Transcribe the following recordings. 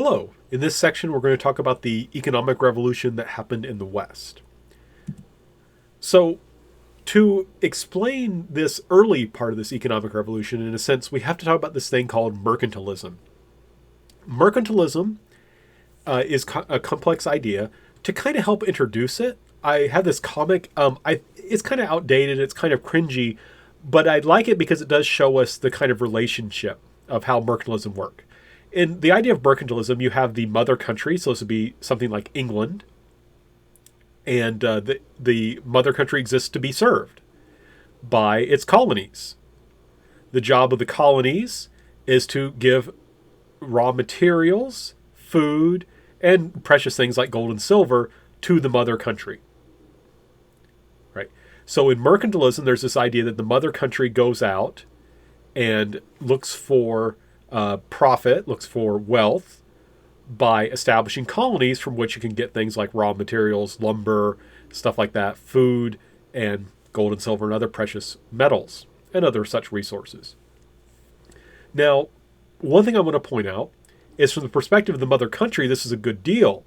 Hello. In this section, we're going to talk about the economic revolution that happened in the West. So, to explain this early part of this economic revolution, in a sense, we have to talk about this thing called mercantilism. Mercantilism is a complex idea. To kind of help introduce it, I have this comic. It's kind of outdated. It's kind of cringy, but I like it because it does show us the kind of relationship of how mercantilism works. In the idea of mercantilism, you have the mother country, so this would be something like England, and the mother country exists to be served by its colonies. The job of the colonies is to give raw materials, food, and precious things like gold and silver to the mother country. Right? So in mercantilism, there's this idea that the mother country goes out and looks for profit, looks for wealth by establishing colonies from which you can get things like raw materials, lumber, stuff like that, food, and gold and silver and other precious metals and other such resources. Now, one thing I want to point out is from the perspective of the mother country, this is a good deal.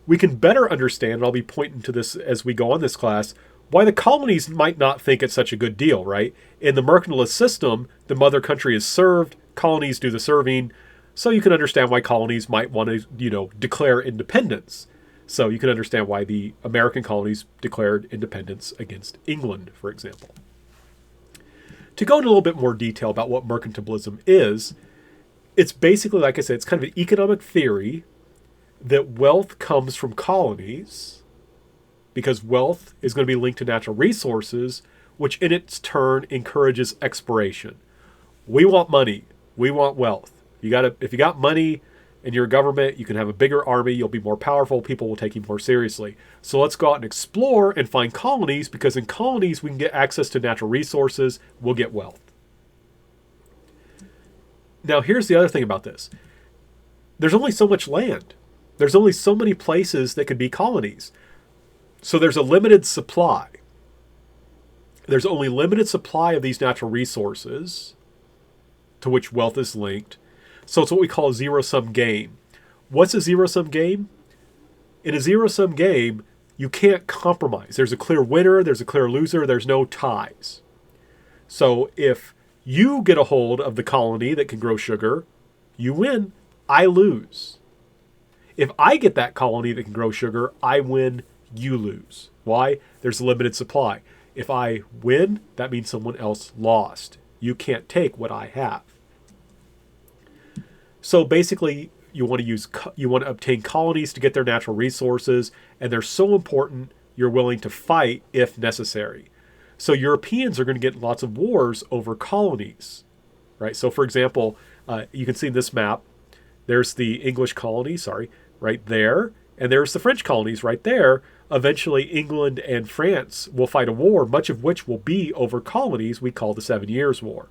We can better understand, and I'll be pointing to this as we go on this class, why the colonies might not think it's such a good deal, right? In the mercantilist system, the mother country is served, colonies do the serving, so you can understand why colonies might want to, declare independence. So you can understand why the American colonies declared independence against England, for example. To go into a little bit more detail about what mercantilism is, it's basically, like I said, it's kind of an economic theory that wealth comes from colonies because wealth is going to be linked to natural resources, which in its turn encourages exploration. We want money. We want wealth. If you got money and you're a government, you can have a bigger army, you'll be more powerful, people will take you more seriously. So let's go out and explore and find colonies, because in colonies we can get access to natural resources, we'll get wealth. Now here's the other thing about this. There's only so much land. There's only so many places that could be colonies. So there's a limited supply. There's only limited supply of these natural resources to which wealth is linked. So it's what we call a zero-sum game. What's a zero-sum game? In a zero-sum game, you can't compromise. There's a clear winner, there's a clear loser, there's no ties. So if you get a hold of the colony that can grow sugar, you win, I lose. If I get that colony that can grow sugar, I win, you lose. Why? There's a limited supply. If I win, that means someone else lost. You can't take what I have. So basically, you want to obtain colonies to get their natural resources, and they're so important you're willing to fight if necessary. So Europeans are going to get lots of wars over colonies, right? So for example, you can see in this map, there's the English colony, right there, and there's the French colonies right there. Eventually, England and France will fight a war, much of which will be over colonies we call the 7 Years' War.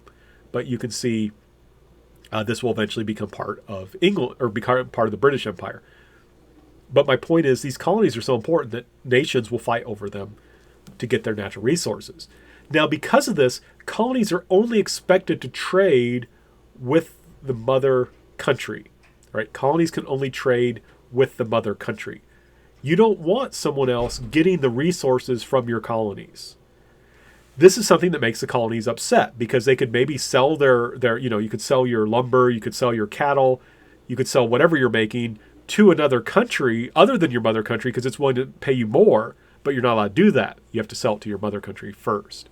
But you can see this will eventually become part of England, or become part of the British Empire. But my point is, these colonies are so important that nations will fight over them to get their natural resources. Now, because of this, colonies are only expected to trade with the mother country, right? Colonies can only trade with the mother country. You don't want someone else getting the resources from your colonies. This is something that makes the colonies upset, because they could maybe sell their you could sell your lumber, you could sell your cattle, you could sell whatever you're making to another country other than your mother country, because it's willing to pay you more, but you're not allowed to do that. You have to sell it to your mother country first.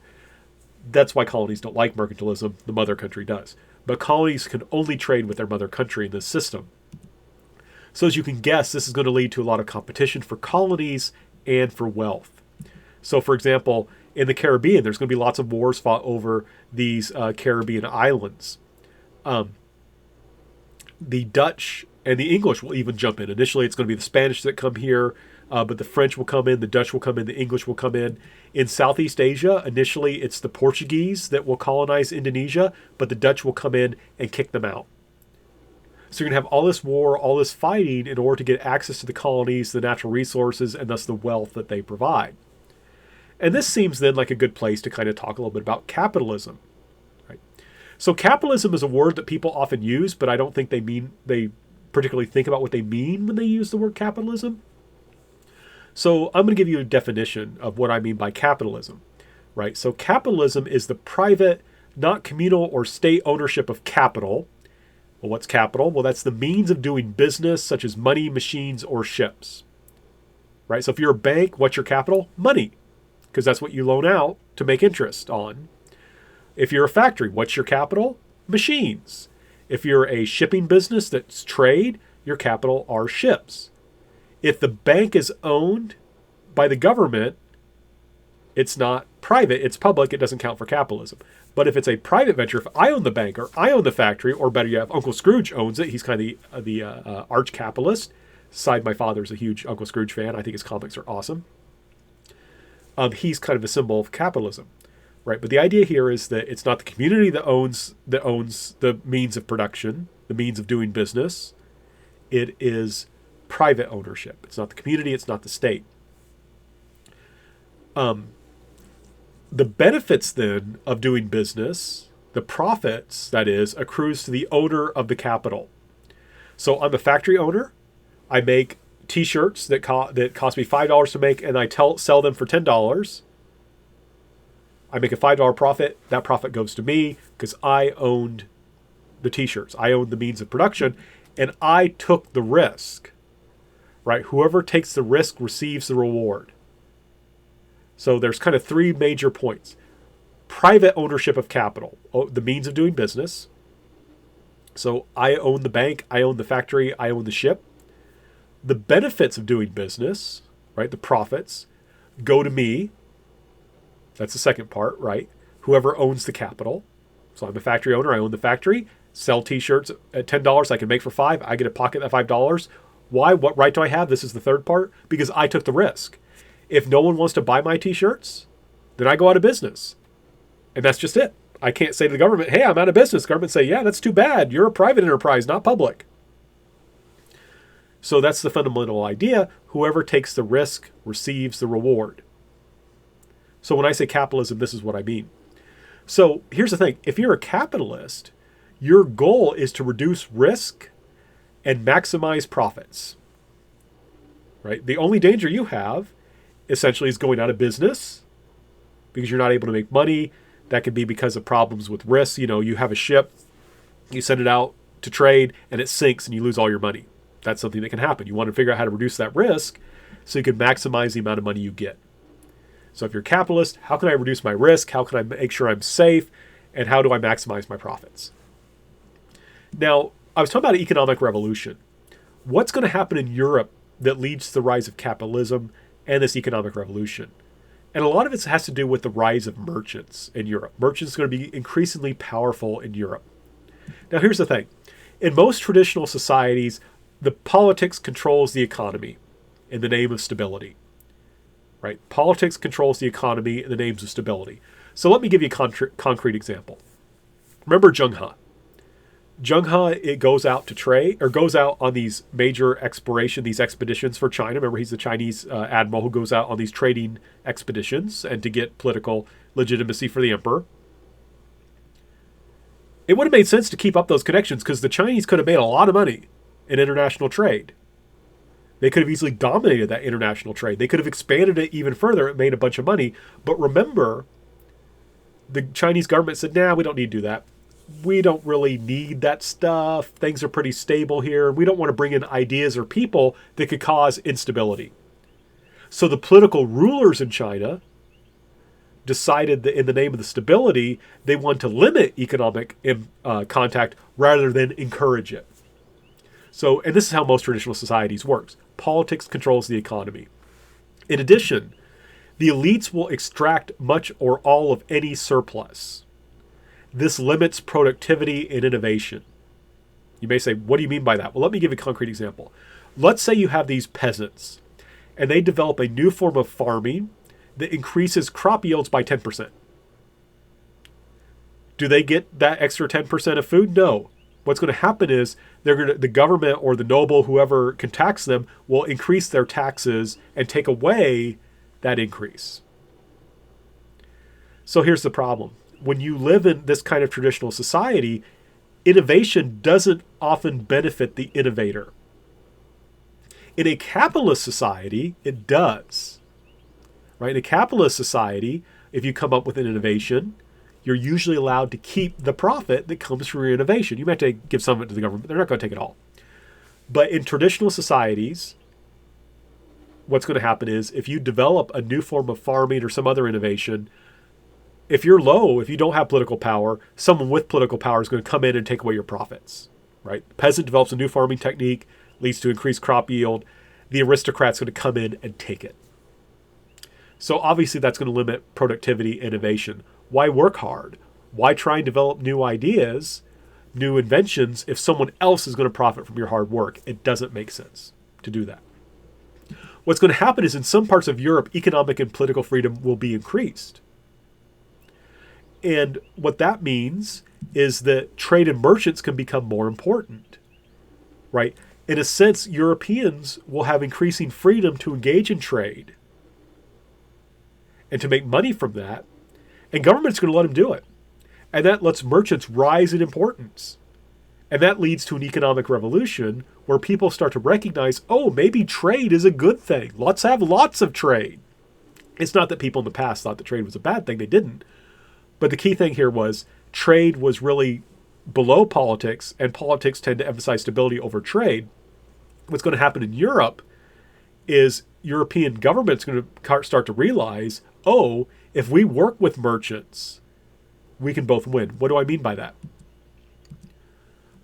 That's why colonies don't like mercantilism. The mother country does. But colonies can only trade with their mother country in this system. So as you can guess, this is going to lead to a lot of competition for colonies and for wealth. So for example, in the Caribbean, there's going to be lots of wars fought over these Caribbean islands. The Dutch and the English will even jump in. Initially, it's going to be the Spanish that come here, but the French will come in, the Dutch will come in, the English will come in. In Southeast Asia, initially, it's the Portuguese that will colonize Indonesia, but the Dutch will come in and kick them out. So you're going to have all this war, all this fighting in order to get access to the colonies, the natural resources, and thus the wealth that they provide. And this seems then like a good place to kind of talk a little bit about capitalism. Right? So capitalism is a word that people often use, but I don't think they particularly think about what they mean when they use the word capitalism. So I'm going to give you a definition of what I mean by capitalism, right? So capitalism is the private, not communal or state ownership of capital. Well, what's capital? Well, that's the means of doing business, such as money, machines, or ships, right? So if you're a bank, what's your capital? Money, because that's what you loan out to make interest on. If you're a factory, what's your capital? Machines. If you're a shipping business that's trade, your capital are ships. If the bank is owned by the government, it's not private, it's public, it doesn't count for capitalism. But if it's a private venture, if I own the bank or I own the factory, or better yet, if Uncle Scrooge owns it, he's kind of the arch capitalist. Side, my father's a huge Uncle Scrooge fan. I think his comics are awesome. He's kind of a symbol of capitalism, right? But the idea here is that it's not the community that owns the means of production, the means of doing business. It is private ownership. It's not the community. It's not the state. The benefits then of doing business, the profits, that is, accrues to the owner of the capital. So I'm a factory owner. I make T-shirts that cost me $5 to make, and I sell them for $10. I make a $5 profit. That profit goes to me because I owned the T-shirts. I owned the means of production, and I took the risk, right? Whoever takes the risk receives the reward. So there's kind of three major points. Private ownership of capital, the means of doing business. So I own the bank, I own the factory, I own the ship. The benefits of doing business, right, the profits, go to me. That's the second part, right? Whoever owns the capital. So I'm a factory owner, I own the factory, sell T-shirts at $10, I can make for $5, I get to pocket that $5. Why? What right do I have? This is the third part. Because I took the risk. If no one wants to buy my T-shirts, then I go out of business. And that's just it. I can't say to the government, hey, I'm out of business. The government say, yeah, that's too bad. You're a private enterprise, not public. So that's the fundamental idea. Whoever takes the risk receives the reward. So when I say capitalism, this is what I mean. So here's the thing. If you're a capitalist, your goal is to reduce risk and maximize profits. Right? The only danger you have essentially is going out of business because you're not able to make money. That could be because of problems with risks. You know, you have a ship, you send it out to trade, and it sinks and you lose all your money. That's something that can happen. You want to figure out how to reduce that risk so you can maximize the amount of money you get. So if you're a capitalist, how can I reduce my risk? How can I make sure I'm safe? And how do I maximize my profits? Now, I was talking about an economic revolution. What's going to happen in Europe that leads to the rise of capitalism and this economic revolution? And a lot of it has to do with the rise of merchants in Europe. Merchants are going to be increasingly powerful in Europe. Now, here's the thing. In most traditional societies, the politics controls the economy in the name of stability. Right? Politics controls the economy in the names of stability. So let me give you a concrete example. Remember Zheng He? Zheng He, it goes out to trade, or goes out on these major these expeditions for China. Remember, he's the Chinese admiral who goes out on these trading expeditions and to get political legitimacy for the emperor. It would have made sense to keep up those connections because the Chinese could have made a lot of money in international trade. They could have easily dominated that international trade. They could have expanded it even further. It made a bunch of money. But remember, the Chinese government said, nah, we don't need to do that. We don't really need that stuff. Things are pretty stable here. We don't want to bring in ideas or people that could cause instability. So the political rulers in China decided that in the name of the stability, they want to limit economic contact rather than encourage it. So, and this is how most traditional societies works. Politics controls the economy. In addition, the elites will extract much or all of any surplus. This limits productivity and innovation. You may say, what do you mean by that? Well, let me give you a concrete example. Let's say you have these peasants, and they develop a new form of farming that increases crop yields by 10%. Do they get that extra 10% of food? No. What's going to happen is the government or the noble, whoever can tax them, will increase their taxes and take away that increase. So here's the problem. When you live in this kind of traditional society, innovation doesn't often benefit the innovator. In a capitalist society, it does. Right? In a capitalist society, if you come up with an innovation, you're usually allowed to keep the profit that comes from your innovation. You might have to give some of it to the government, but they're not going to take it all. But in traditional societies, what's going to happen is if you develop a new form of farming or some other innovation, if you're low, if you don't have political power, someone with political power is going to come in and take away your profits. Right? The peasant develops a new farming technique, leads to increased crop yield. The aristocrat's going to come in and take it. So obviously that's going to limit productivity, innovation. Why work hard? Why try and develop new ideas, new inventions, if someone else is going to profit from your hard work? It doesn't make sense to do that. What's going to happen is in some parts of Europe, economic and political freedom will be increased. And what that means is that trade and merchants can become more important, right? In a sense, Europeans will have increasing freedom to engage in trade and to make money from that. And government's going to let them do it. And that lets merchants rise in importance. And that leads to an economic revolution where people start to recognize, oh, maybe trade is a good thing. Let's have lots of trade. It's not that people in the past thought that trade was a bad thing. They didn't. But the key thing here was trade was really below politics, and politics tend to emphasize stability over trade. What's going to happen in Europe is European governments going to start to realize, oh, if we work with merchants, we can both win. What do I mean by that?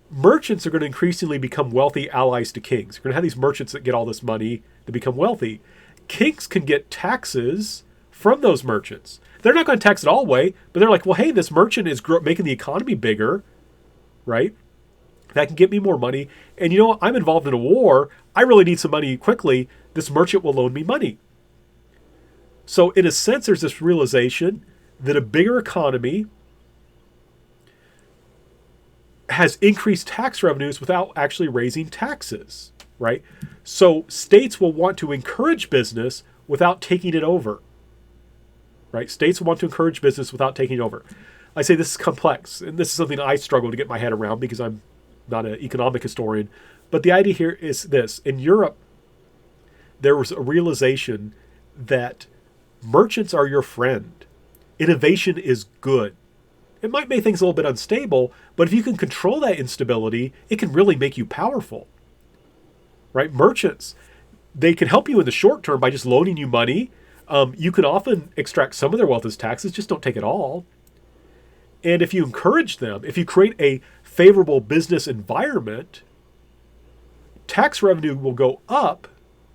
Merchants are going to increasingly become wealthy allies to kings. You're going to have these merchants that get all this money to become wealthy. Kings can get taxes from those merchants. They're not going to tax it all away, but they're like, well, hey, this merchant is making the economy bigger, right? That can get me more money. And you know what? I'm involved in a war. I really need some money quickly. This merchant will loan me money. So in a sense, there's this realization that a bigger economy has increased tax revenues without actually raising taxes, right? So states will want to encourage business without taking it over, right? States will want to encourage business without taking it over. I say this is complex, and this is something I struggle to get my head around because I'm not an economic historian. But the idea here is this. In Europe, there was a realization that merchants are your friend. Innovation is good. It might make things a little bit unstable, but if you can control that instability, it can really make you powerful, right? Merchants, they can help you in the short term by just loaning you money. You can often extract some of their wealth as taxes, just don't take it all. And if you encourage them, if you create a favorable business environment, tax revenue will go up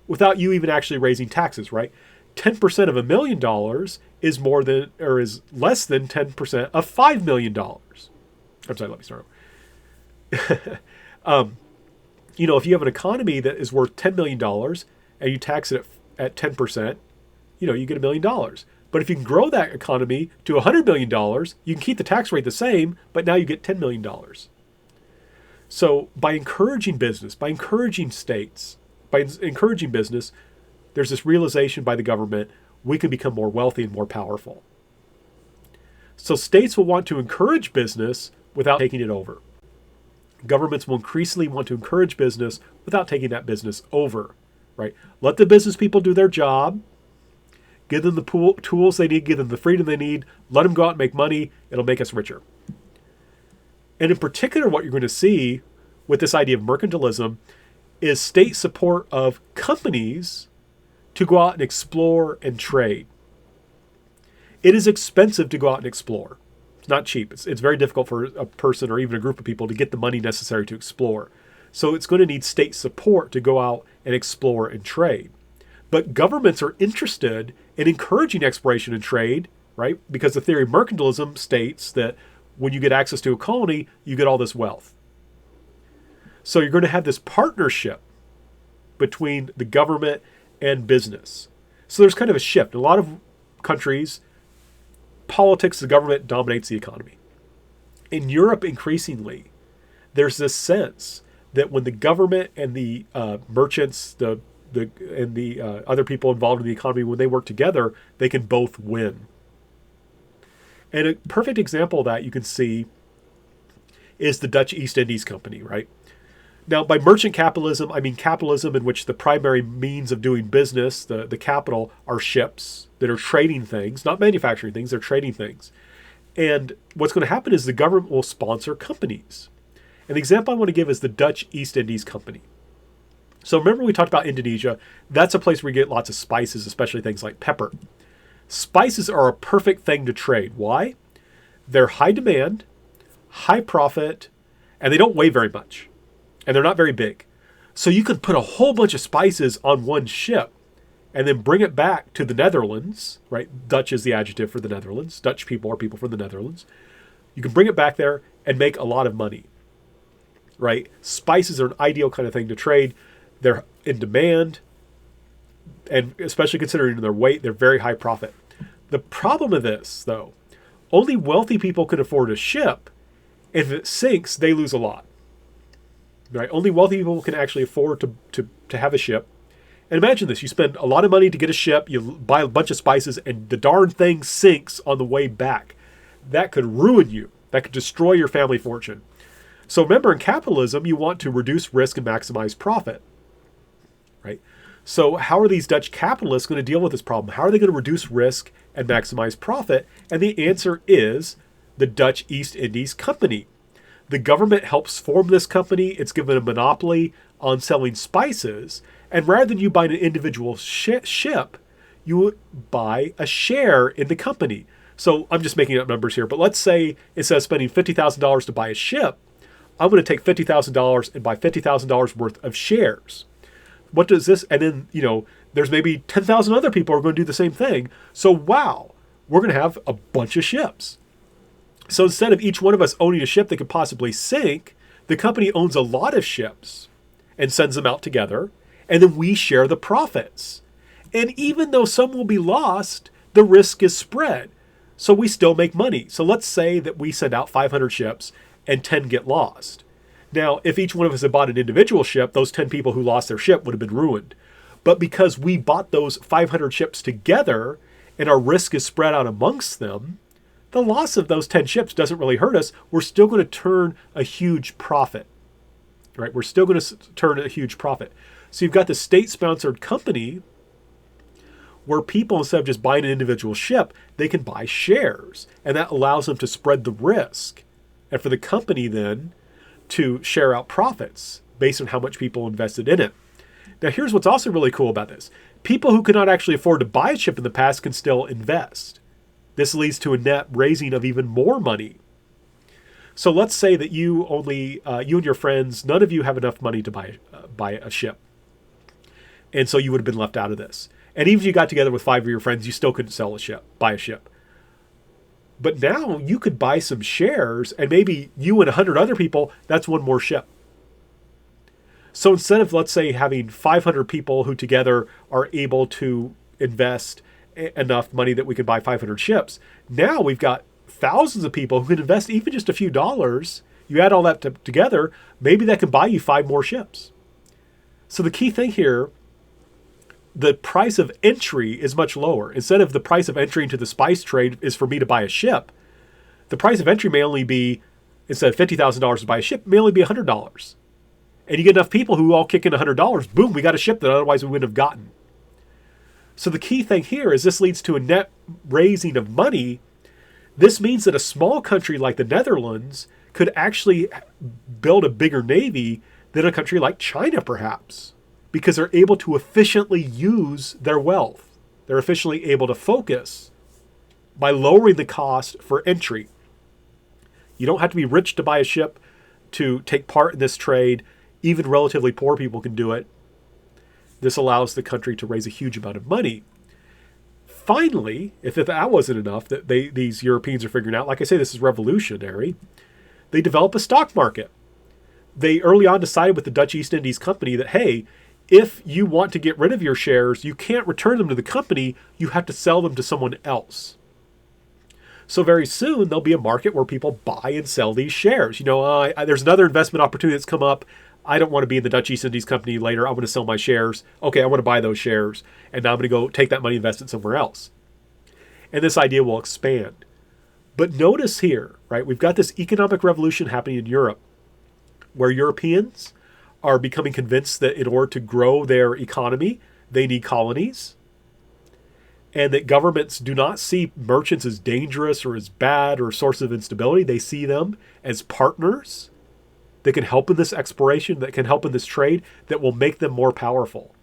without you even actually raising taxes, right? 10% of $1 million is more than, or is less than 10% of $5 million. I'm sorry, let me start over. If you have an economy that is worth $10 million and you tax it at 10%, you get $1 million. But if you can grow that economy to $100 million, you can keep the tax rate the same, but now you get $10 million. So by encouraging business, by encouraging states, by encouraging business, there's this realization by the government, we can become more wealthy and more powerful. So states will want to encourage business without taking it over. Governments will increasingly want to encourage business without taking that business over, right? Let the business people do their job. Give them the tools they need, give them the freedom they need. Let them go out and make money. It'll make us richer. And in particular, what you're going to see with this idea of mercantilism is state support of companies to go out and explore and trade. It is expensive to go out and explore. It's not cheap. It's very difficult for a person or even a group of people to get the money necessary to explore. So it's going to need state support to go out and explore and trade. But governments are interested in encouraging exploration and trade, right? Because the theory of mercantilism states that when you get access to a colony, you get all this wealth. So you're going to have this partnership between the government and business. So there's kind of a shift. In a lot of countries, politics, the government dominates the economy. In Europe, increasingly, there's this sense that when the government and the merchants, the other people involved in the economy, when they work together, they can both win. And a perfect example of that you can see is the Dutch East Indies Company, right? Now, by merchant capitalism, I mean capitalism in which the primary means of doing business, the capital, are ships that are trading things, not manufacturing things, they're trading things. And what's going to happen is the government will sponsor companies. And the example I want to give is the Dutch East Indies Company. So remember we talked about Indonesia. That's a place where you get lots of spices, especially things like pepper. Spices are a perfect thing to trade. Why? They're high demand, high profit, and they don't weigh very much. And they're not very big. So you can put a whole bunch of spices on one ship and then bring it back to the Netherlands, right? Dutch is the adjective for the Netherlands. Dutch people are people from the Netherlands. You can bring it back there and make a lot of money, right? Spices are an ideal kind of thing to trade. They're in demand, and especially considering their weight, they're very high profit. The problem of this, though, only wealthy people can afford a ship. If it sinks, they lose a lot. Right? Only wealthy people can actually afford to have a ship. And imagine this, you spend a lot of money to get a ship, you buy a bunch of spices, and the darn thing sinks on the way back. That could ruin you. That could destroy your family fortune. So remember, in capitalism, you want to reduce risk and maximize profit. Right? So how are these Dutch capitalists going to deal with this problem? How are they going to reduce risk and maximize profit? And the answer is the Dutch East Indies Company. The government helps form this company. It's given a monopoly on selling spices. And rather than you buying an individual ship, you would buy a share in the company. So I'm just making up numbers here, but let's say instead of spending $50,000 to buy a ship, I'm going to take $50,000 and buy $50,000 worth of shares. What does this, and then, there's maybe 10,000 other people who are going to do the same thing. So wow, we're going to have a bunch of ships. So instead of each one of us owning a ship that could possibly sink, the company owns a lot of ships and sends them out together, and then we share the profits. And even though some will be lost, the risk is spread. So we still make money. So let's say that we send out 500 ships and 10 get lost. Now, if each one of us had bought an individual ship, those 10 people who lost their ship would have been ruined. But because we bought those 500 ships together and our risk is spread out amongst them, the loss of those 10 ships doesn't really hurt us. We're still going to turn a huge profit, right? We're still going to turn a huge profit. So you've got the state-sponsored company where people, instead of just buying an individual ship, they can buy shares. And that allows them to spread the risk. And for the company then to share out profits based on how much people invested in it. Now, here's what's also really cool about this. People who could not actually afford to buy a ship in the past can still invest. This leads to a net raising of even more money. So let's say that you and your friends, none of you have enough money to buy a ship. And so you would have been left out of this. And even if you got together with 5 of your friends, you still couldn't buy a ship. But now you could buy some shares, and maybe you and 100 other people, that's one more ship. So instead of, let's say, having 500 people who together are able to invest enough money that we could buy 500 ships, now we've got thousands of people who can invest even just a few dollars. You add all that together, maybe that can buy you 5 more ships. So the key thing here, the price of entry is much lower. Instead of the price of entry into the spice trade is for me to buy a ship, the price of entry may only be, instead of $50,000 to buy a ship, may only be $100. And you get enough people who all kick in $100, boom, we got a ship that otherwise we wouldn't have gotten. So the key thing here is this leads to a net raising of money. This means that a small country like the Netherlands could actually build a bigger navy than a country like China, perhaps, because they're able to efficiently use their wealth. They're efficiently able to focus by lowering the cost for entry. You don't have to be rich to buy a ship to take part in this trade. Even relatively poor people can do it. This allows the country to raise a huge amount of money. Finally, if that wasn't enough, that these Europeans are figuring out, like I say, this is revolutionary, they develop a stock market. They early on decided with the Dutch East Indies Company that, hey, if you want to get rid of your shares, you can't return them to the company. You have to sell them to someone else. So very soon, there'll be a market where people buy and sell these shares. There's another investment opportunity that's come up. I don't want to be in the Dutch East Indies Company later. I want to sell my shares. Okay, I want to buy those shares. And now I'm going to go take that money, invest it somewhere else. And this idea will expand. But notice here, right, we've got this economic revolution happening in Europe where Europeans are becoming convinced that in order to grow their economy, they need colonies, and that governments do not see merchants as dangerous or as bad or a source of instability. They see them as partners that can help in this exploration, that can help in this trade, that will make them more powerful.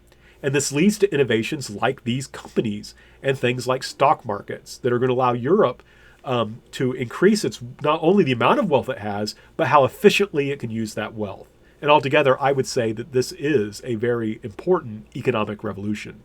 And this leads to innovations like these companies and things like stock markets that are going to allow Europe to increase its not only the amount of wealth it has, but how efficiently it can use that wealth. And altogether, I would say that this is a very important economic revolution.